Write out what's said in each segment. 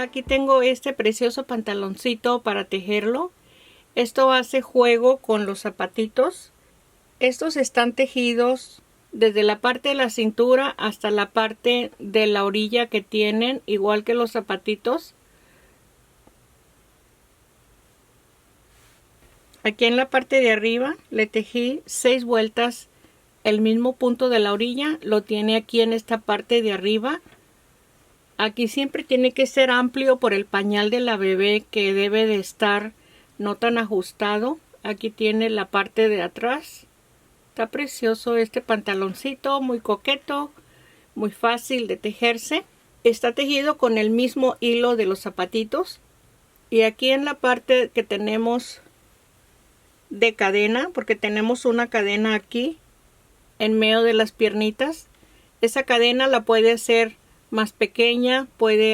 Hola, aquí tengo este precioso pantaloncito para tejerlo. Esto hace juego con los zapatitos. Estos están tejidos desde la parte de la cintura hasta la parte de la orilla que tienen, igual que los zapatitos. Aquí en la parte de arriba le tejí 6 vueltas. El mismo punto de la orilla lo tiene aquí en esta parte de arriba. Aquí siempre tiene que ser amplio por el pañal de la bebé, que debe de estar no tan ajustado. Aquí tiene la parte de atrás. Está precioso este pantaloncito, muy coqueto, muy fácil de tejerse. Está tejido con el mismo hilo de los zapatitos. Y aquí en la parte que tenemos de cadena, porque tenemos una cadena aquí en medio de las piernitas, esa cadena la puede hacer más pequeña,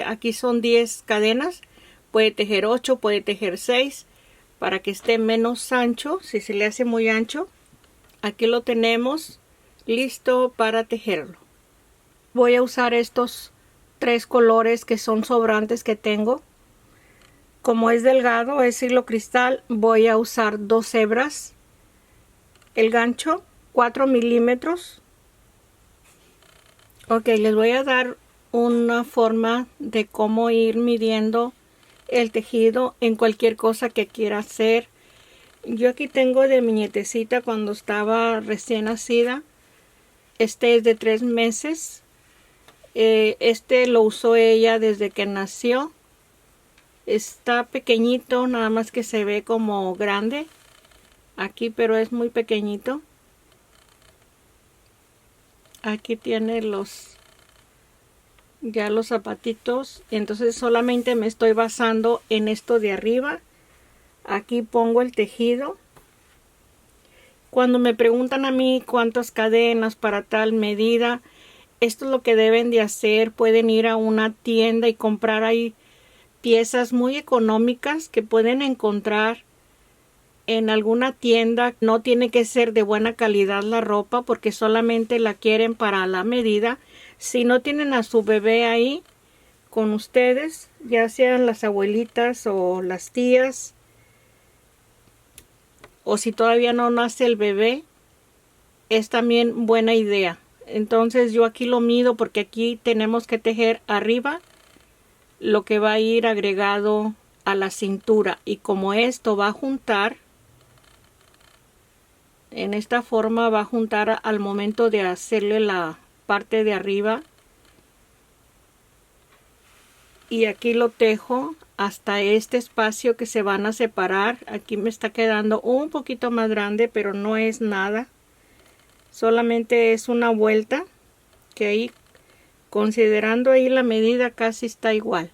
aquí son 10 cadenas, puede tejer 8, puede tejer 6 para que esté menos ancho. Si se le hace muy ancho, aquí lo tenemos listo para tejerlo. Voy a usar estos 3 colores que son sobrantes que tengo. Como es delgado, es hilo cristal, voy a usar 2 hebras, el gancho 4 milímetros. Ok, les voy a dar una forma de cómo ir midiendo el tejido en cualquier cosa que quiera hacer. Yo aquí tengo de mi nietecita cuando estaba recién nacida. Este es de 3 meses. Este lo usó ella desde que nació. Está pequeñito, nada más que se ve como grande aquí, pero es muy pequeñito. Aquí tiene ya los zapatitos. Entonces solamente me estoy basando en esto de arriba. Aquí pongo el tejido. Cuando me preguntan a mí cuántas cadenas para tal medida, esto es lo que deben de hacer. Pueden ir a una tienda y comprar ahí piezas muy económicas que pueden encontrar en alguna tienda. No tiene que ser de buena calidad la ropa, porque solamente la quieren para la medida. Si no tienen a su bebé ahí con ustedes, ya sean las abuelitas o las tías, o si todavía no nace el bebé, es también buena idea. Entonces yo aquí lo mido, porque aquí tenemos que tejer arriba lo que va a ir agregado a la cintura, y como esto va a juntar en esta forma, va a juntar al momento de hacerle la parte de arriba, y aquí lo tejo hasta este espacio que se van a separar. Aquí me está quedando un poquito más grande, pero no es nada, solamente es una vuelta, que ahí, considerando ahí la medida, casi está igual.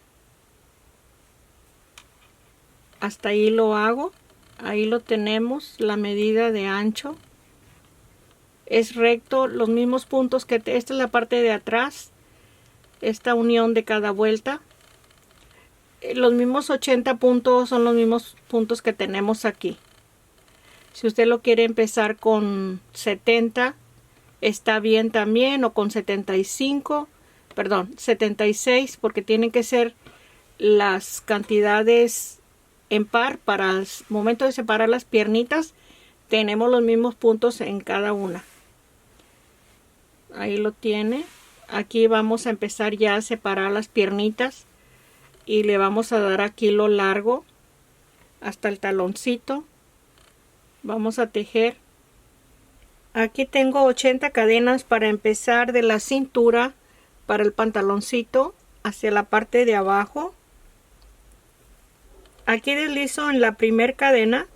Hasta ahí lo hago. Ahí lo tenemos, la medida de ancho. Es recto, los mismos puntos que esta es la parte de atrás, esta unión de cada vuelta. Los mismos 80 puntos son los mismos puntos que tenemos aquí. Si usted lo quiere empezar con 70, está bien también, o con 75, perdón, 76, porque tienen que ser las cantidades en par. Para el momento de separar las piernitas, tenemos los mismos puntos en cada una. Ahí lo tiene. Aquí vamos a empezar ya a separar las piernitas, y le vamos a dar aquí lo largo hasta el taloncito. Vamos a tejer. Aquí tengo 80 cadenas para empezar de la cintura para el pantaloncito hacia la parte de abajo. Aquí deslizo en la primera cadena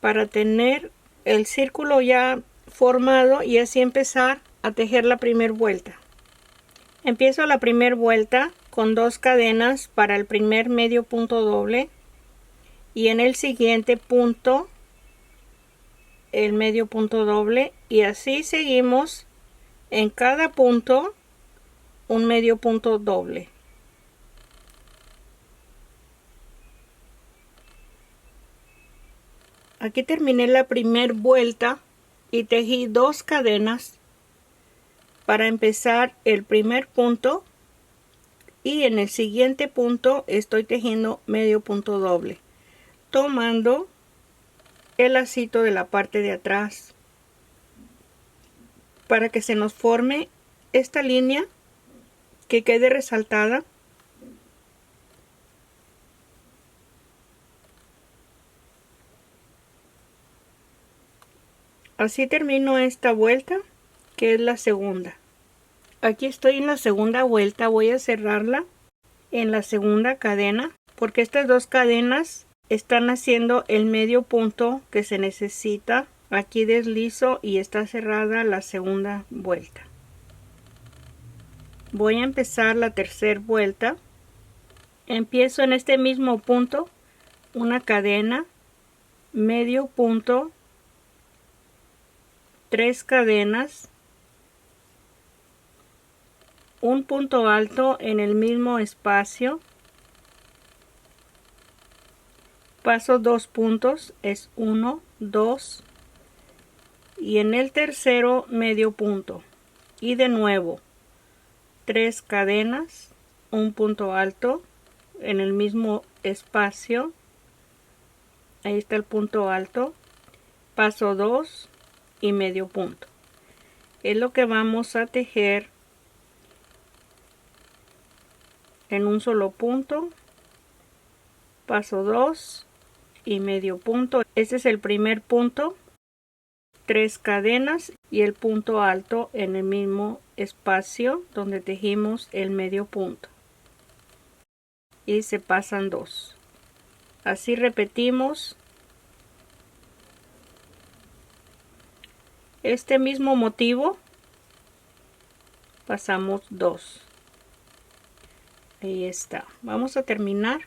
para tener el círculo ya formado, y así empezar a tejer la primera vuelta. Empiezo la primera vuelta con 2 cadenas para el primer medio punto doble, y en el siguiente punto el medio punto doble, y así seguimos en cada punto un medio punto doble. Aquí terminé la primera vuelta y tejí 2 cadenas para empezar el primer punto y en el siguiente punto estoy tejiendo medio punto doble, tomando el lacito de la parte de atrás para que se nos forme esta línea que quede resaltada. Así termino esta vuelta, que es la segunda. Aquí estoy en la segunda vuelta, voy a cerrarla en la segunda cadena porque estas dos cadenas están haciendo el medio punto que se necesita. Aquí deslizo y está cerrada la segunda vuelta. Voy a empezar la tercera vuelta. Empiezo en este mismo punto una cadena, medio punto, 3 cadenas, un punto alto en el mismo espacio, paso 2 puntos, es 1, 2 y en el tercero medio punto y de nuevo 3 cadenas, un punto alto en el mismo espacio, ahí está el punto alto, paso 2 y medio punto. Es lo que vamos a tejer en un solo punto, paso 2 y medio punto. Este es el primer punto, 3 cadenas y el punto alto en el mismo espacio donde tejimos el medio punto y se pasan 2. Así repetimos este mismo motivo, pasamos 2. Ahí está. Vamos a terminar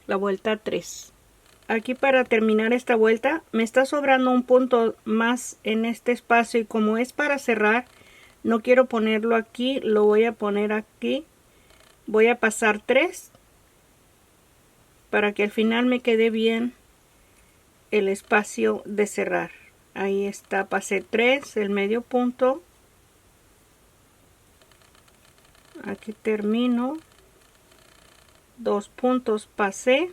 la vuelta 3. Aquí para terminar esta vuelta me está sobrando un punto más en este espacio y como es para cerrar no quiero ponerlo aquí, lo voy a poner aquí. Voy a pasar 3 para que al final me quede bien el espacio de cerrar. Ahí está, pasé 3, el medio punto. Aquí termino. 2 puntos pasé.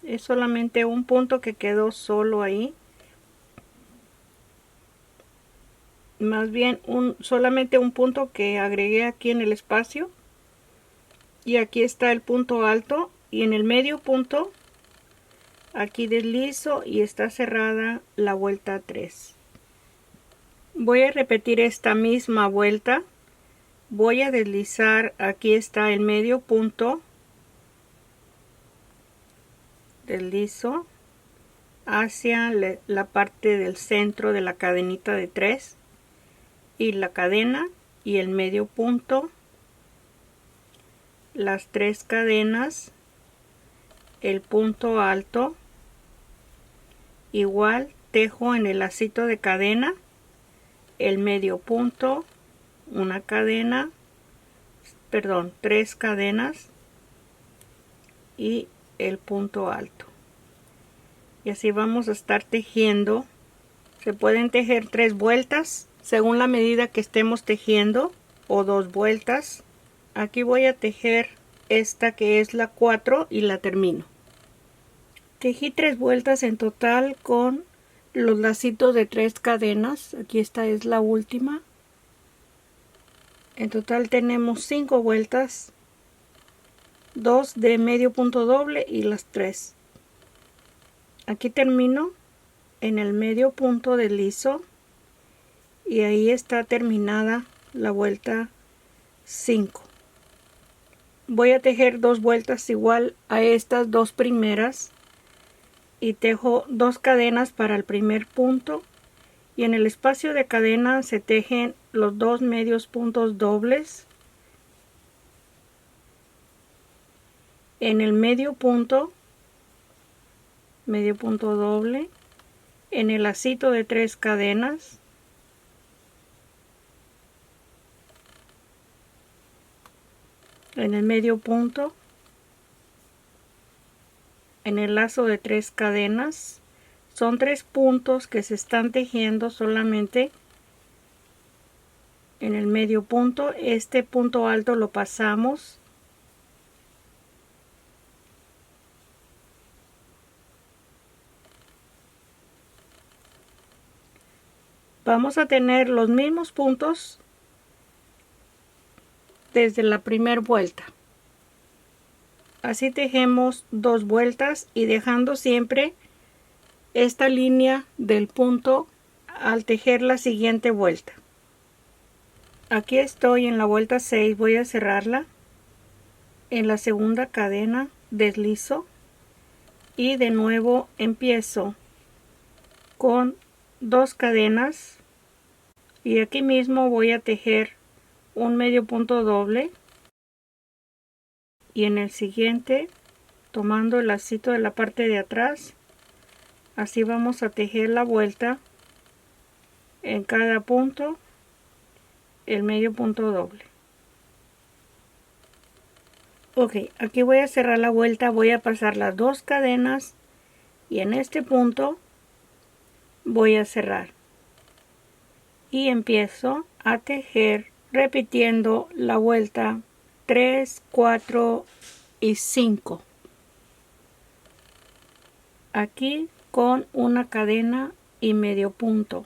Es solamente un punto que quedó solo ahí. Más bien solamente un punto que agregué aquí en el espacio. Y aquí está el punto alto. Y en el medio punto, aquí deslizo y está cerrada la vuelta 3. Voy a repetir esta misma vuelta. Voy a deslizar, aquí está el medio punto. Deslizo hacia la parte del centro de la cadenita de 3 y la cadena y el medio punto, las 3 cadenas, el punto alto, igual tejo en el lacito de cadena, el medio punto, una cadena, perdón, 3 cadenas y el punto alto. Y así vamos a estar tejiendo. Se pueden tejer 3 vueltas según la medida que estemos tejiendo o 2 vueltas. Aquí voy a tejer esta que es la 4 y la termino. Tejí 3 vueltas en total con los lacitos de 3 cadenas. Aquí esta es la última. En total tenemos 5 vueltas, 2 de medio punto doble y las 3. Aquí termino en el medio punto del liso y ahí está terminada la vuelta 5. Voy a tejer 2 vueltas igual a estas 2 primeras y tejo 2 cadenas para el primer punto y en el espacio de cadena se tejen los 2 medios puntos dobles. En el medio punto doble, en el lacito de 3 cadenas, en el medio punto, en el lazo de 3 cadenas. Son 3 puntos que se están tejiendo solamente en el medio punto. Este punto alto lo pasamos. Vamos a tener los mismos puntos desde la primera vuelta. Así tejemos 2 vueltas y dejando siempre esta línea del punto al tejer la siguiente vuelta. Aquí estoy en la vuelta 6, voy a cerrarla. En la segunda cadena deslizo y de nuevo empiezo con 2 cadenas y aquí mismo voy a tejer un medio punto doble y en el siguiente, tomando el lacito de la parte de atrás, así vamos a tejer la vuelta en cada punto el medio punto doble. Ok, aquí voy a cerrar la vuelta, voy a pasar las 2 cadenas y en este punto voy a cerrar y empiezo a tejer repitiendo la vuelta 3, 4 y 5 aquí con una cadena y medio punto,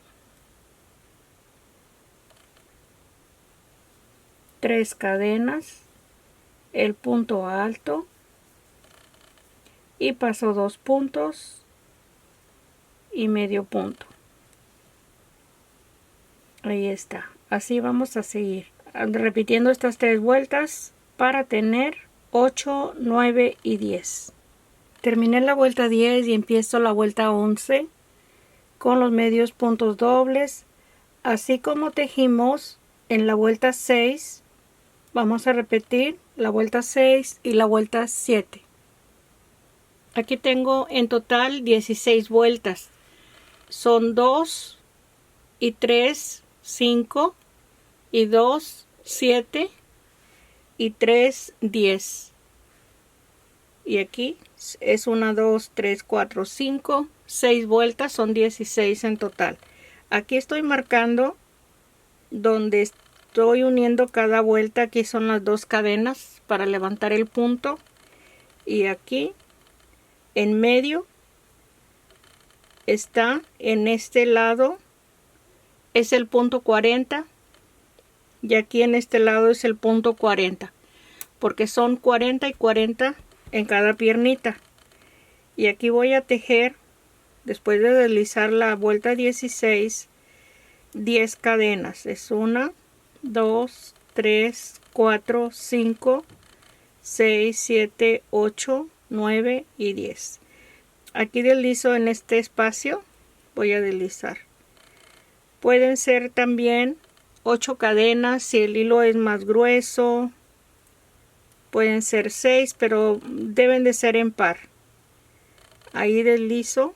3 cadenas, el punto alto y paso 2 puntos y medio punto. Ahí está. Así vamos a seguir repitiendo estas 3 vueltas para tener 8, 9 y 10. Terminé la vuelta 10 y empiezo la vuelta 11 con los medios puntos dobles. Así como tejimos en la vuelta 6, vamos a repetir la vuelta 6 y la vuelta 7. Aquí tengo en total 16 vueltas. Son 2 y 3, 5 y 2, 7 y 3, 10. Y aquí es 1, 2, 3, 4, 5, 6 vueltas, son 16 en total. Aquí estoy marcando donde estoy uniendo cada vuelta. Aquí son las 2 cadenas para levantar el punto. Y aquí en medio está, en este lado es el punto 40 y aquí en este lado es el punto 40, porque son 40 y 40 en cada piernita. Y aquí voy a tejer, después de deslizar la vuelta 16, 10 cadenas. Es 1, 2, 3, 4, 5, 6, 7, 8, 9 y 10. Aquí deslizo en este espacio, voy a deslizar. Pueden ser también 8 cadenas si el hilo es más grueso. Pueden ser 6, pero deben de ser en par. Ahí deslizo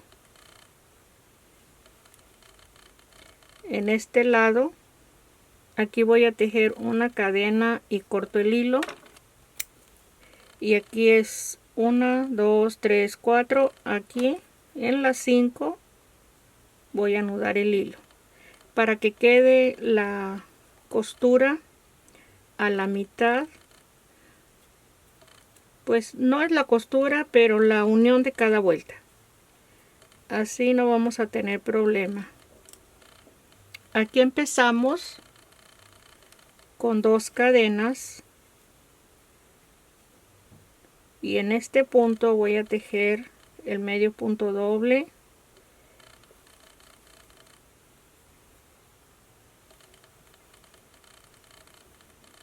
en este lado. Aquí voy a tejer una cadena y corto el hilo. Y aquí es 1, 2, 3, 4. Aquí en las 5 voy a anudar el hilo para que quede la costura a la mitad. Pues no es la costura, pero la unión de cada vuelta. Así no vamos a tener problema. Aquí empezamos con 2 cadenas y en este punto voy a tejer el medio punto doble.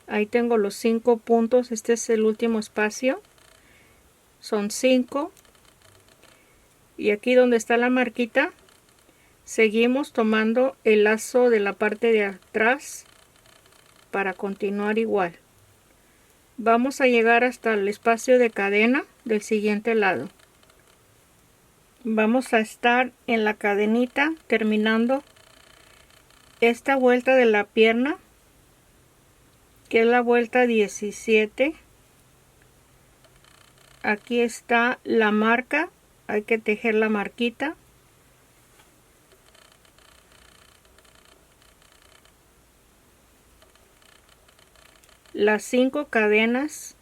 Ahí tengo los 5 puntos, este es el último espacio. Son 5 y aquí donde está la marquita seguimos tomando el lazo de la parte de atrás para continuar igual. Vamos a llegar hasta el espacio de cadena del siguiente lado. Vamos a estar en la cadenita terminando esta vuelta de la pierna, que es la vuelta 17. Aquí está la marca, hay que tejer la marquita. las 5 cadenas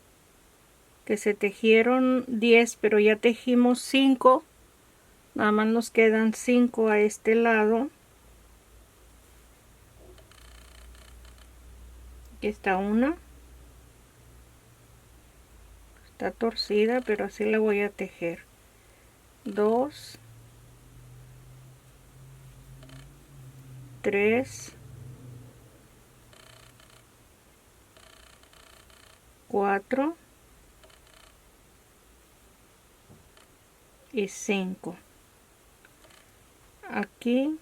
que se tejieron 10, pero ya tejimos 5, nada más nos quedan 5 a este lado. Aquí está una, está torcida, pero así la voy a tejer. 2, 3, 4 y 5. Aquí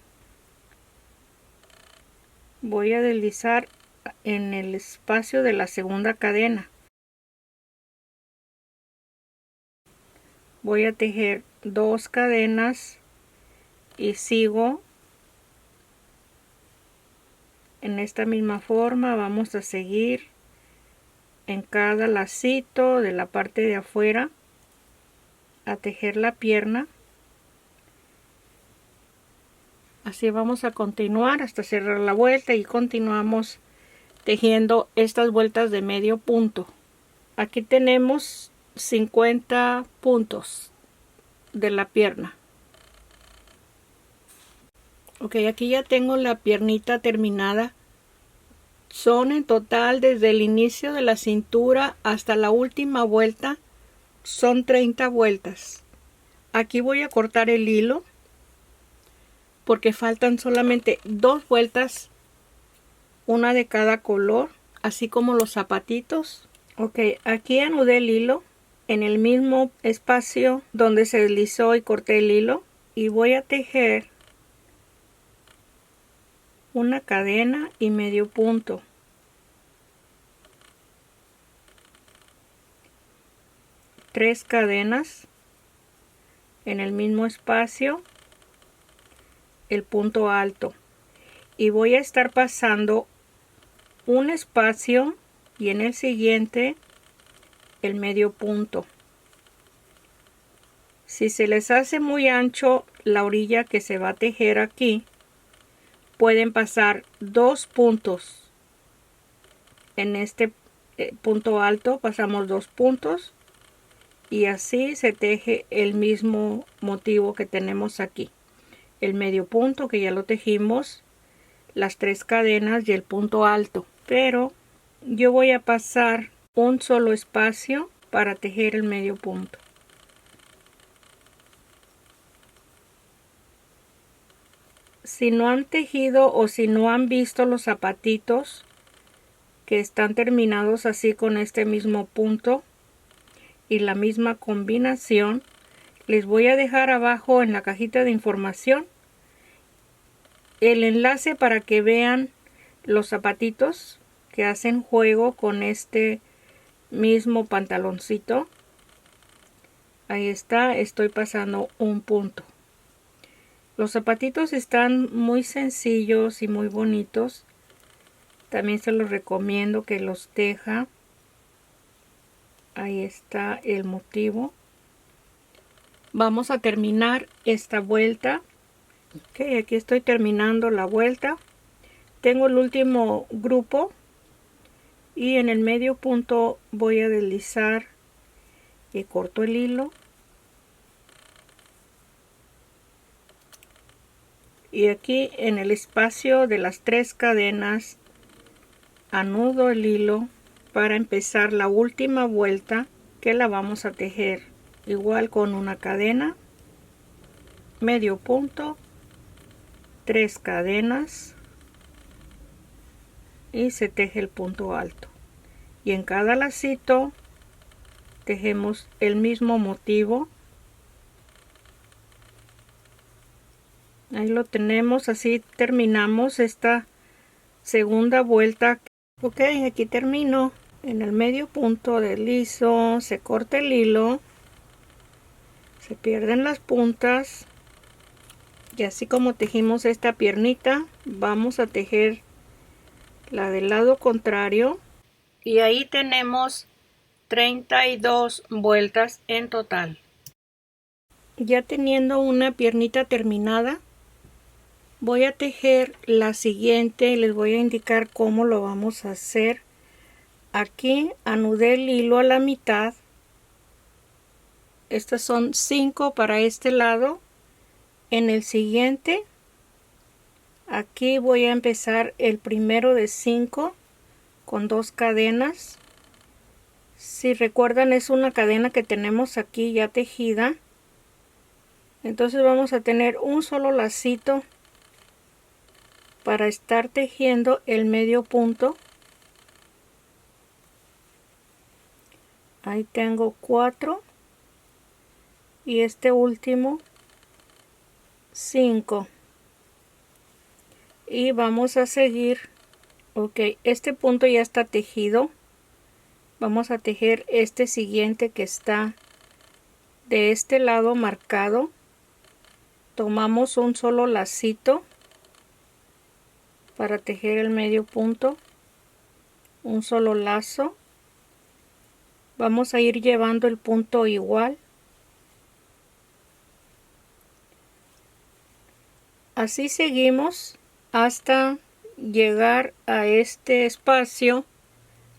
voy a deslizar en el espacio de la segunda cadena. Voy a tejer 2 cadenas y sigo en esta misma forma. Vamos a seguir en cada lacito de la parte de afuera a tejer la pierna. Así vamos a continuar hasta cerrar la vuelta y continuamos tejiendo estas vueltas de medio punto. Aquí tenemos 50 puntos de la pierna. Ok, aquí ya tengo la piernita terminada. Son en total desde el inicio de la cintura hasta la última vuelta, son 30 vueltas. Aquí voy a cortar el hilo porque faltan solamente 2 vueltas, una de cada color, así como los zapatitos. Ok, aquí anudé el hilo en el mismo espacio donde se deslizó y corté el hilo, y voy a tejer una cadena y medio punto. Tres cadenas en el mismo espacio, el punto alto, y voy a estar pasando un espacio y en el siguiente el medio punto. Si se les hace muy ancho la orilla que se va a tejer aquí, pueden pasar 2 puntos. En este punto alto pasamos 2 puntos y así se teje el mismo motivo que tenemos aquí. El medio punto, que ya lo tejimos, las 3 cadenas y el punto alto. Pero yo voy a pasar un solo espacio para tejer el medio punto. Si no han tejido o si no han visto los zapatitos que están terminados así con este mismo punto y la misma combinación, les voy a dejar abajo en la cajita de información el enlace para que vean los zapatitos que hacen juego con este mismo pantaloncito. Ahí está, estoy pasando un punto. Los zapatitos están muy sencillos y muy bonitos. También se los recomiendo que los teja. Ahí está el motivo. Vamos a terminar esta vuelta. Ok, aquí estoy terminando la vuelta. Tengo el último grupo y en el medio punto voy a deslizar y corto el hilo. Y aquí en el espacio de las 3 cadenas anudo el hilo para empezar la última vuelta, que la vamos a tejer igual con una cadena, medio punto, 3 cadenas y se teje el punto alto. Y en cada lacito tejemos el mismo motivo. Ahí lo tenemos, así terminamos esta segunda vuelta. Ok, aquí termino. En el medio punto deslizo, se corta el hilo, se pierden las puntas y así como tejimos esta piernita, vamos a tejer la del lado contrario y ahí tenemos 32 vueltas en total. Ya teniendo una piernita terminada, voy a tejer la siguiente y les voy a indicar cómo lo vamos a hacer Aquí anudé el hilo a la mitad. Estas son 5 para este lado. En el siguiente, aquí voy a empezar el primero de 5 con 2 cadenas. Si recuerdan, es una cadena que tenemos aquí ya tejida. Entonces vamos a tener un solo lacito para estar tejiendo el medio punto. Ahí tengo 4 y este último 5, y vamos a seguir. Ok, este punto ya está tejido. Vamos a tejer este siguiente que está de este lado marcado. Tomamos un solo lacito para tejer el medio punto, un solo lazo. Vamos a ir llevando el punto igual. Así seguimos hasta llegar a este espacio.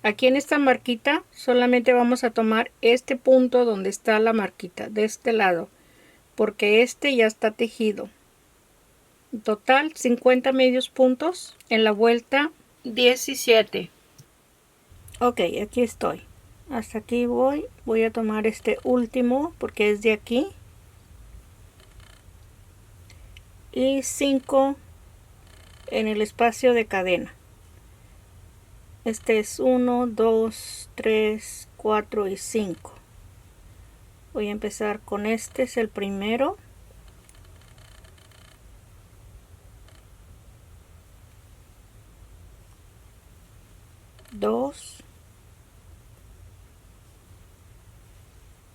Aquí en esta marquita solamente vamos a tomar este punto donde está la marquita de este lado, porque este ya está tejido. En total 50 medios puntos en la vuelta 17. Ok, aquí estoy. Hasta aquí voy a tomar este último porque es de aquí, y 5 en el espacio de cadena. Este es 1, 2, 3, 4 y 5. Voy a empezar con este, es el primero. Dos,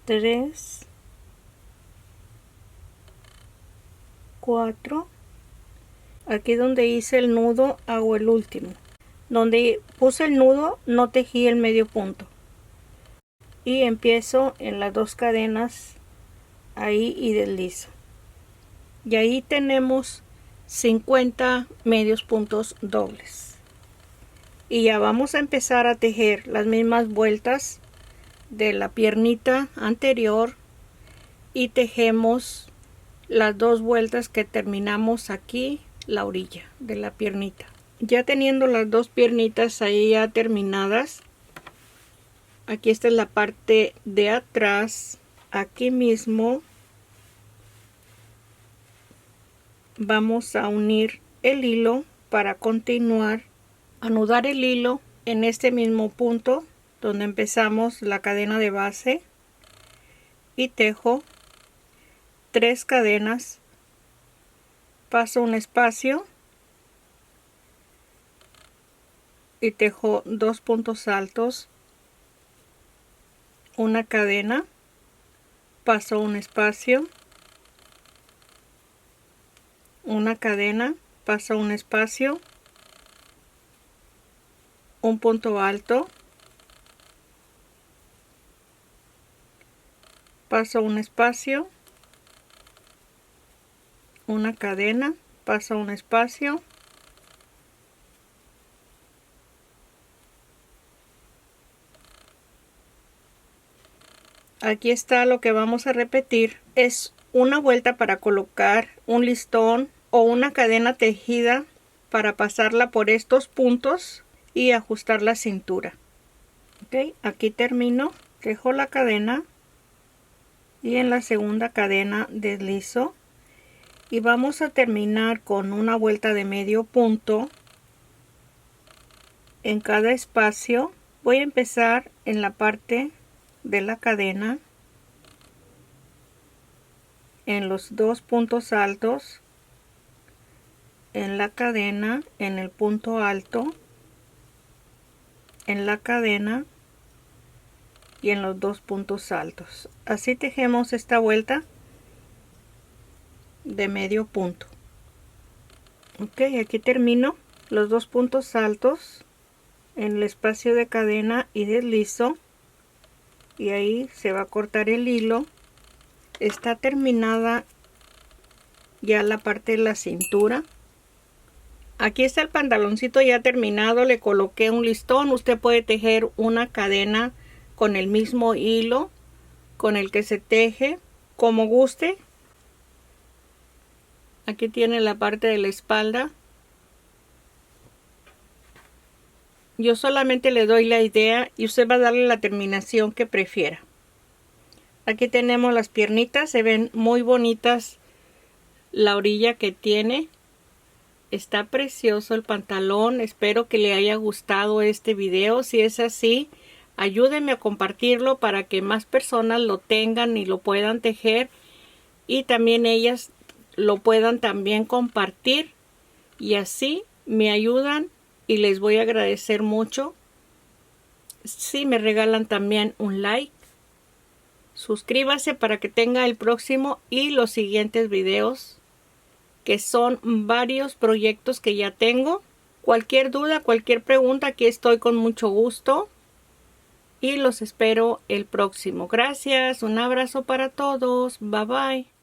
3, 4. Aquí donde hice el nudo hago el último. Donde puse el nudo no tejí el medio punto. Y empiezo en las 2 cadenas ahí y deslizo. Y ahí tenemos 50 medios puntos dobles. Y ya vamos a empezar a tejer las mismas vueltas de la piernita anterior y tejemos las 2 vueltas que terminamos aquí, la orilla de la piernita. Ya teniendo las 2 piernitas ahí ya terminadas, aquí está la parte de atrás. Aquí mismo vamos a unir el hilo para continuar, anudar el hilo en este mismo punto donde empezamos la cadena de base, y tejo 3 cadenas, paso un espacio y tejo 2 puntos altos, una cadena, paso un espacio, una cadena, paso un espacio, un punto alto, paso un espacio, una cadena, paso un espacio, aquí está lo que vamos a repetir. Es una vuelta para colocar un listón o una cadena tejida para pasarla por estos puntos y ajustar la cintura. Ok, aquí termino, tejo la cadena y en la segunda cadena deslizo, y vamos a terminar con una vuelta de medio punto en cada espacio. Voy a empezar en la parte de la cadena, en los 2 puntos altos, en la cadena, en el punto alto, en la cadena y en los 2 puntos altos. Así tejemos esta vuelta de medio punto. Ok, aquí termino los 2 puntos altos en el espacio de cadena y deslizo, y ahí se va a cortar el hilo. Está terminada ya la parte de la cintura. Aquí está el pantaloncito ya terminado, le coloqué un listón. Usted puede tejer una cadena con el mismo hilo con el que se teje, como guste. Aquí tiene la parte de la espalda. Yo solamente le doy la idea y usted va a darle la terminación que prefiera. Aquí tenemos las piernitas, se ven muy bonitas la orilla que tiene. Está precioso el pantalón. Espero que le haya gustado este video. Si es así, ayúdenme a compartirlo para que más personas lo tengan y lo puedan tejer. Y también ellas lo puedan también compartir. Y así me ayudan y les voy a agradecer mucho si me regalan también un like. Suscríbase para que tenga el próximo y los siguientes videos, que son varios proyectos que ya tengo. Cualquier duda, cualquier pregunta, aquí estoy con mucho gusto. Y los espero el próximo. Gracias, un abrazo para todos. Bye bye.